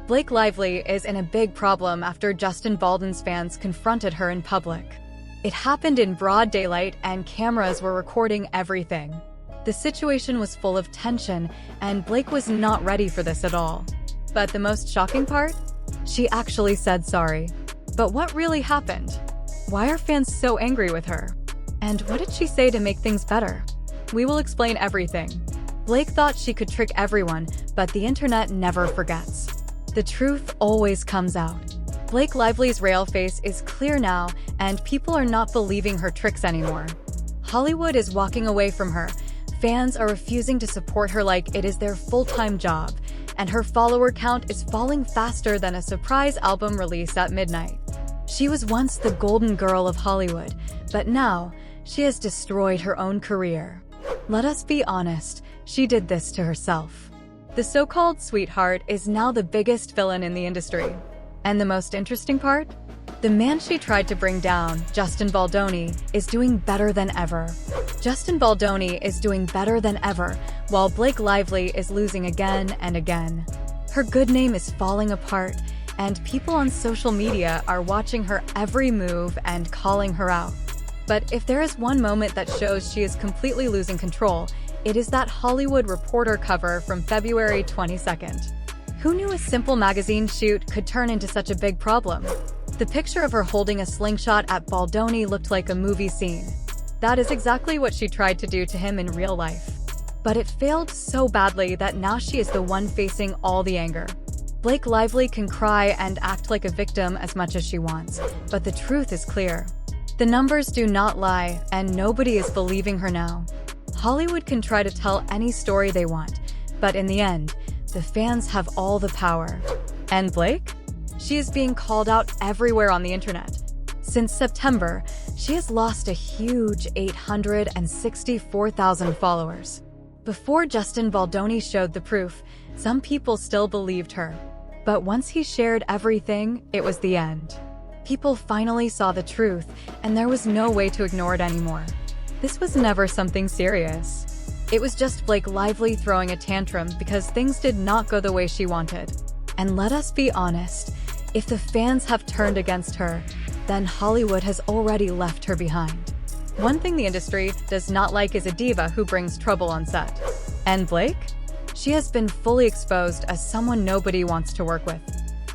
Blake Lively is in a big problem after Justin Baldoni's fans confronted her in public. It happened in broad daylight and cameras were recording everything. The situation was full of tension and Blake was not ready for this at all. But the most shocking part? She actually said sorry. But what really happened? Why are fans so angry with her? And what did she say to make things better? We will explain everything. Blake thought she could trick everyone, but the internet never forgets. The truth always comes out. Blake Lively's real face is clear now, and people are not believing her tricks anymore. Hollywood is walking away from her. Fans are refusing to support her like it is their full-time job, and her follower count is falling faster than a surprise album release at midnight. She was once the golden girl of Hollywood, but now she has destroyed her own career. Let us be honest, she did this to herself. The so-called sweetheart is now the biggest villain in the industry. And the most interesting part? The man she tried to bring down, Justin Baldoni, is doing better than ever. Justin Baldoni is doing better than ever, while Blake Lively is losing again and again. Her good name is falling apart, and people on social media are watching her every move and calling her out. But if there is one moment that shows she is completely losing control, it is that Hollywood Reporter cover from February 22nd. Who knew a simple magazine shoot could turn into such a big problem? The picture of her holding a slingshot at Baldoni looked like a movie scene. That is exactly what she tried to do to him in real life. But it failed so badly that now she is the one facing all the anger. Blake Lively can cry and act like a victim as much as she wants, but the truth is clear. The numbers do not lie, and nobody is believing her now. Hollywood can try to tell any story they want, but in the end, the fans have all the power. And Blake? She is being called out everywhere on the internet. Since September, she has lost a huge 864,000 followers. Before Justin Baldoni showed the proof, some people still believed her. But once he shared everything, it was the end. People finally saw the truth, and there was no way to ignore it anymore. This was never something serious. It was just Blake Lively throwing a tantrum because things did not go the way she wanted. And let us be honest, if the fans have turned against her, then Hollywood has already left her behind. One thing the industry does not like is a diva who brings trouble on set. And Blake? She has been fully exposed as someone nobody wants to work with.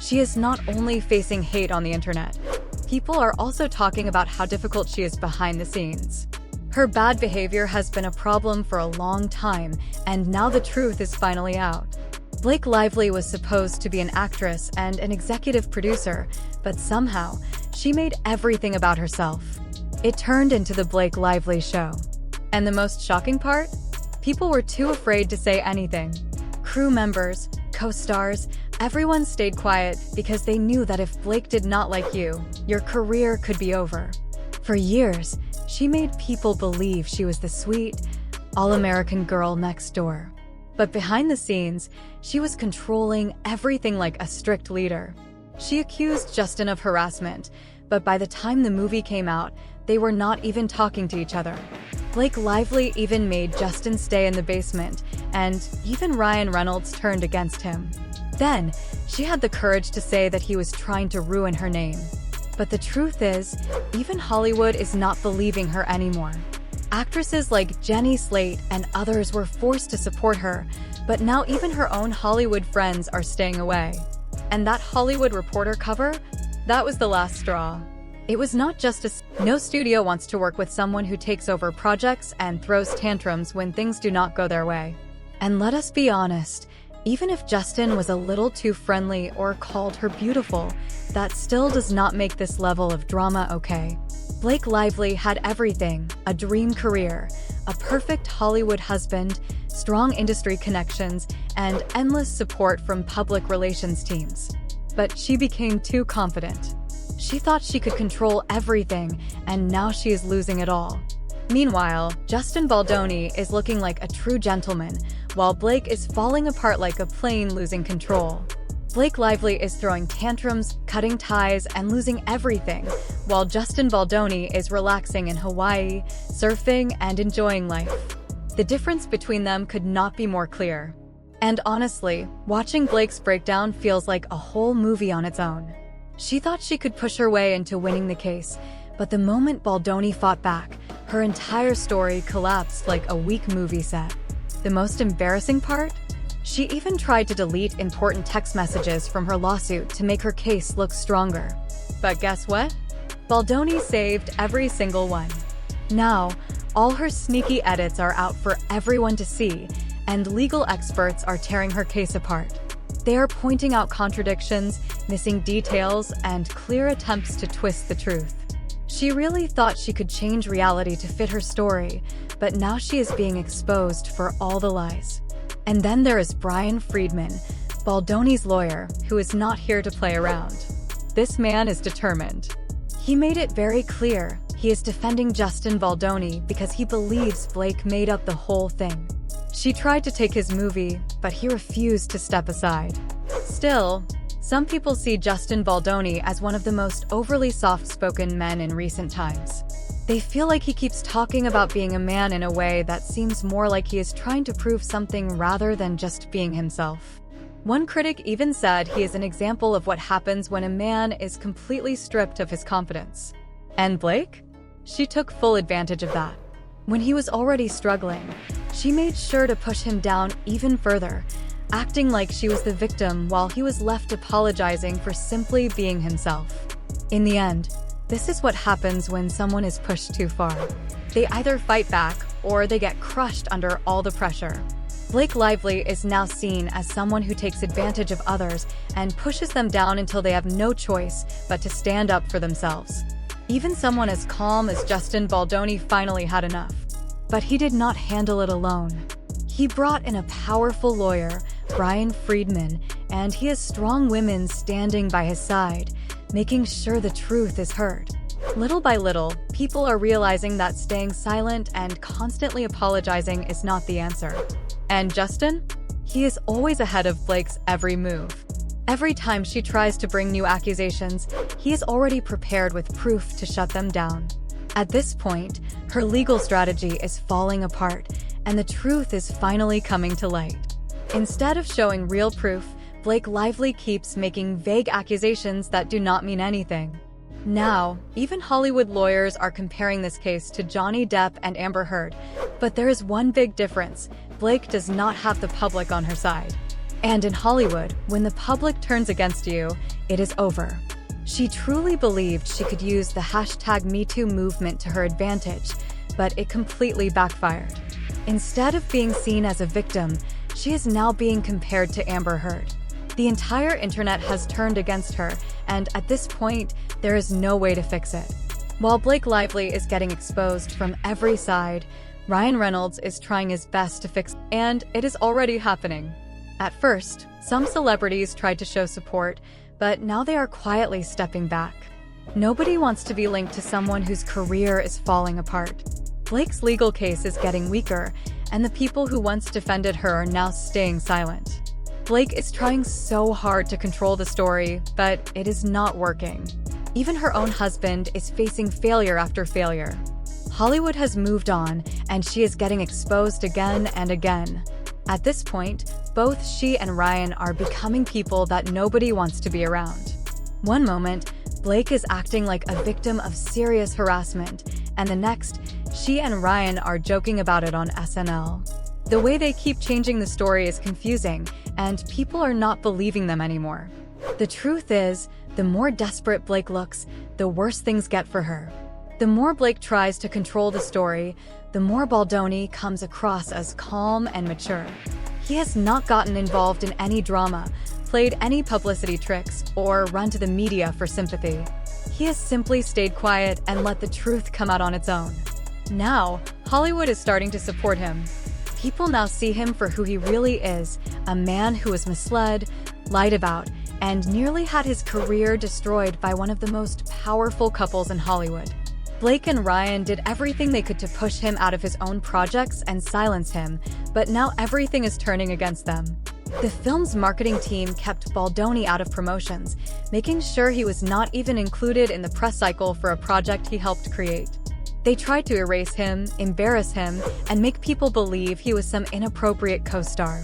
She is not only facing hate on the internet, people are also talking about how difficult she is behind the scenes. Her bad behavior has been a problem for a long time, and now the truth is finally out. Blake Lively was supposed to be an actress and an executive producer, but somehow, she made everything about herself. It turned into the Blake Lively show. And the most shocking part? People were too afraid to say anything. Crew members, co-stars, everyone stayed quiet because they knew that if Blake did not like you, your career could be over. For years, she made people believe she was the sweet, all-American girl next door. But behind the scenes, she was controlling everything like a strict leader. She accused Justin of harassment, but by the time the movie came out, they were not even talking to each other. Blake Lively even made Justin stay in the basement, and even Ryan Reynolds turned against him. Then, she had the courage to say that he was trying to ruin her name. But the truth is, even Hollywood is not believing her anymore. Actresses like Jenny Slate and others were forced to support her, but now even her own Hollywood friends are staying away. And that Hollywood Reporter cover? That was the last straw. It was not just no studio wants to work with someone who takes over projects and throws tantrums when things do not go their way. And let us be honest, even if Justin was a little too friendly or called her beautiful, that still does not make this level of drama okay. Blake Lively had everything: a dream career, a perfect Hollywood husband, strong industry connections, and endless support from public relations teams. But she became too confident. She thought she could control everything, and now she is losing it all. Meanwhile, Justin Baldoni is looking like a true gentleman, while Blake is falling apart like a plane losing control. Blake Lively is throwing tantrums, cutting ties, and losing everything, while Justin Baldoni is relaxing in Hawaii, surfing, and enjoying life. The difference between them could not be more clear. And honestly, watching Blake's breakdown feels like a whole movie on its own. She thought she could push her way into winning the case, but the moment Baldoni fought back, her entire story collapsed like a weak movie set. The most embarrassing part? She even tried to delete important text messages from her lawsuit to make her case look stronger. But guess what? Baldoni saved every single one. Now, all her sneaky edits are out for everyone to see, and legal experts are tearing her case apart. They are pointing out contradictions, missing details, and clear attempts to twist the truth. She really thought she could change reality to fit her story, but now she is being exposed for all the lies. And then there is Brian Friedman, Baldoni's lawyer, who is not here to play around. This man is determined. He made it very clear he is defending Justin Baldoni because he believes Blake made up the whole thing. She tried to take his movie, but he refused to step aside. Still, some people see Justin Baldoni as one of the most overly soft-spoken men in recent times. They feel like he keeps talking about being a man in a way that seems more like he is trying to prove something rather than just being himself. One critic even said he is an example of what happens when a man is completely stripped of his confidence. And Blake? She took full advantage of that. When he was already struggling, she made sure to push him down even further, acting like she was the victim while he was left apologizing for simply being himself. In the end, this is what happens when someone is pushed too far. They either fight back or they get crushed under all the pressure. Blake Lively is now seen as someone who takes advantage of others and pushes them down until they have no choice but to stand up for themselves. Even someone as calm as Justin Baldoni finally had enough. But he did not handle it alone. He brought in a powerful lawyer, Brian Friedman, and he has strong women standing by his side, making sure the truth is heard. Little by little, people are realizing that staying silent and constantly apologizing is not the answer. And Justin? He is always ahead of Blake's every move. Every time she tries to bring new accusations, he is already prepared with proof to shut them down. At this point, her legal strategy is falling apart, and the truth is finally coming to light. Instead of showing real proof, Blake Lively keeps making vague accusations that do not mean anything. Now, even Hollywood lawyers are comparing this case to Johnny Depp and Amber Heard, but there is one big difference: Blake does not have the public on her side. And in Hollywood, when the public turns against you, it is over. She truly believed she could use the #MeToo movement to her advantage, but it completely backfired. Instead of being seen as a victim, she is now being compared to Amber Heard. The entire internet has turned against her, and at this point, there is no way to fix it. While Blake Lively is getting exposed from every side, Ryan Reynolds is trying his best to fix it, and it is already happening. At first, some celebrities tried to show support, but now they are quietly stepping back. Nobody wants to be linked to someone whose career is falling apart. Blake's legal case is getting weaker, and the people who once defended her are now staying silent. Blake is trying so hard to control the story, but it is not working. Even her own husband is facing failure after failure. Hollywood has moved on, and she is getting exposed again and again. At this point, both she and Ryan are becoming people that nobody wants to be around. One moment, Blake is acting like a victim of serious harassment, and the next, she and Ryan are joking about it on SNL. The way they keep changing the story is confusing, and people are not believing them anymore. The truth is, the more desperate Blake looks, the worse things get for her. The more Blake tries to control the story, the more Baldoni comes across as calm and mature. He has not gotten involved in any drama, played any publicity tricks, or run to the media for sympathy. He has simply stayed quiet and let the truth come out on its own. Now, Hollywood is starting to support him. People now see him for who he really is, a man who was misled, lied about, and nearly had his career destroyed by one of the most powerful couples in Hollywood. Blake and Ryan did everything they could to push him out of his own projects and silence him, but now everything is turning against them. The film's marketing team kept Baldoni out of promotions, making sure he was not even included in the press cycle for a project he helped create. They tried to erase him, embarrass him, and make people believe he was some inappropriate co-star.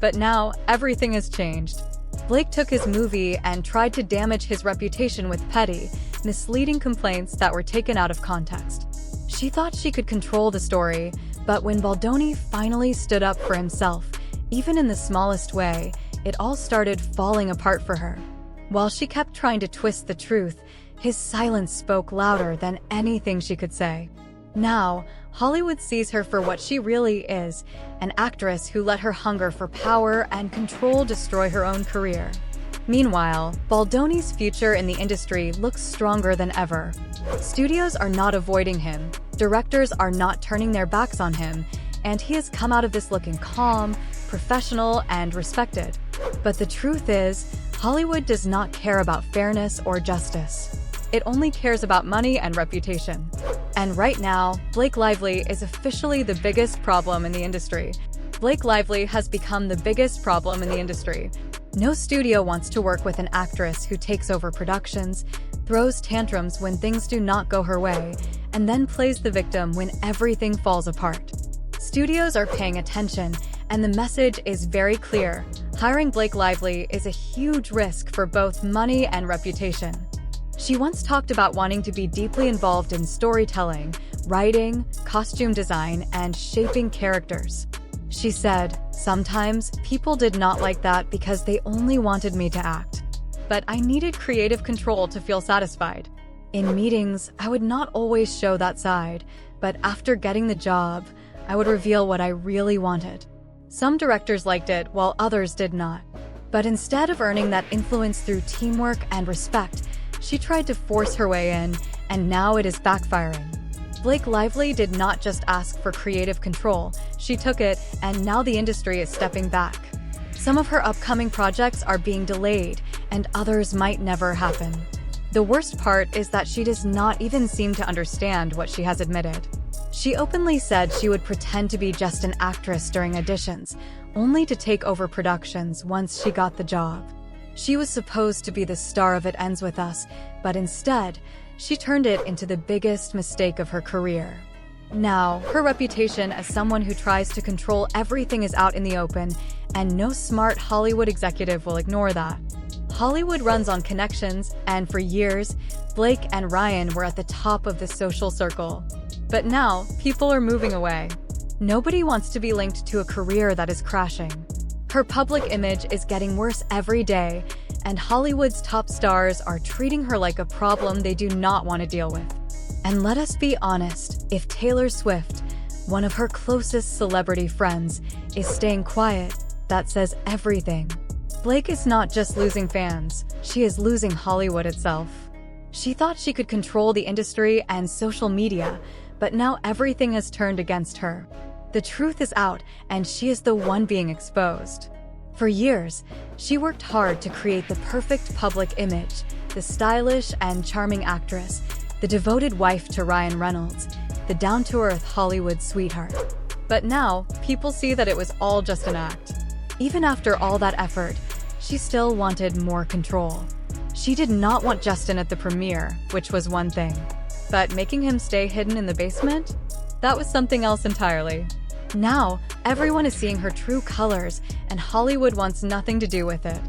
But now, everything has changed. Blake took his movie and tried to damage his reputation with petty, misleading complaints that were taken out of context. She thought she could control the story, but when Baldoni finally stood up for himself, even in the smallest way, it all started falling apart for her. While she kept trying to twist the truth, his silence spoke louder than anything she could say. Now, Hollywood sees her for what she really is, an actress who let her hunger for power and control destroy her own career. Meanwhile, Baldoni's future in the industry looks stronger than ever. Studios are not avoiding him, directors are not turning their backs on him, and he has come out of this looking calm, professional, and respected. But the truth is, Hollywood does not care about fairness or justice. It only cares about money and reputation. And right now, Blake Lively is officially the biggest problem in the industry. Blake Lively has become the biggest problem in the industry. No studio wants to work with an actress who takes over productions, throws tantrums when things do not go her way, and then plays the victim when everything falls apart. Studios are paying attention, and the message is very clear. Hiring Blake Lively is a huge risk for both money and reputation. She once talked about wanting to be deeply involved in storytelling, writing, costume design, and shaping characters. She said, "Sometimes people did not like that because they only wanted me to act. But I needed creative control to feel satisfied. In meetings, I would not always show that side, but after getting the job, I would reveal what I really wanted." Some directors liked it while others did not. But instead of earning that influence through teamwork and respect, she tried to force her way in, and now it is backfiring. Blake Lively did not just ask for creative control, she took it, and now the industry is stepping back. Some of her upcoming projects are being delayed, and others might never happen. The worst part is that she does not even seem to understand what she has admitted. She openly said she would pretend to be just an actress during auditions, only to take over productions once she got the job. She was supposed to be the star of It Ends With Us, but instead, she turned it into the biggest mistake of her career. Now, her reputation as someone who tries to control everything is out in the open, and no smart Hollywood executive will ignore that. Hollywood runs on connections, and for years, Blake and Ryan were at the top of the social circle. But now, people are moving away. Nobody wants to be linked to a career that is crashing. Her public image is getting worse every day, and Hollywood's top stars are treating her like a problem they do not want to deal with. And let us be honest, if Taylor Swift, one of her closest celebrity friends, is staying quiet, that says everything. Blake is not just losing fans, she is losing Hollywood itself. She thought she could control the industry and social media, but now everything has turned against her. The truth is out, and she is the one being exposed. For years, she worked hard to create the perfect public image, the stylish and charming actress, the devoted wife to Ryan Reynolds, the down-to-earth Hollywood sweetheart. But now, people see that it was all just an act. Even after all that effort, she still wanted more control. She did not want Justin at the premiere, which was one thing. But making him stay hidden in the basement? That was something else entirely. Now, everyone is seeing her true colors, and Hollywood wants nothing to do with it.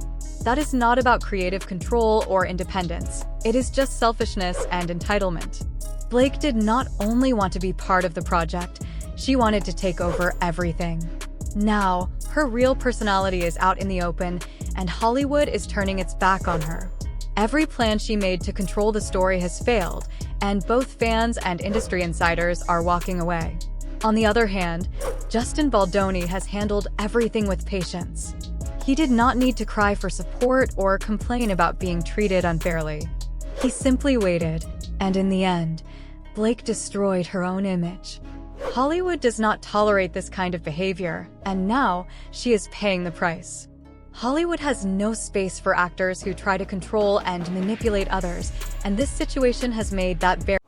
That is not about creative control or independence. It is just selfishness and entitlement. Blake did not only want to be part of the project, she wanted to take over everything. Now, her real personality is out in the open, and Hollywood is turning its back on her. Every plan she made to control the story has failed, and both fans and industry insiders are walking away. On the other hand, Justin Baldoni has handled everything with patience. He did not need to cry for support or complain about being treated unfairly. He simply waited, and in the end, Blake destroyed her own image. Hollywood does not tolerate this kind of behavior, and now she is paying the price. Hollywood has no space for actors who try to control and manipulate others, and this situation has made that very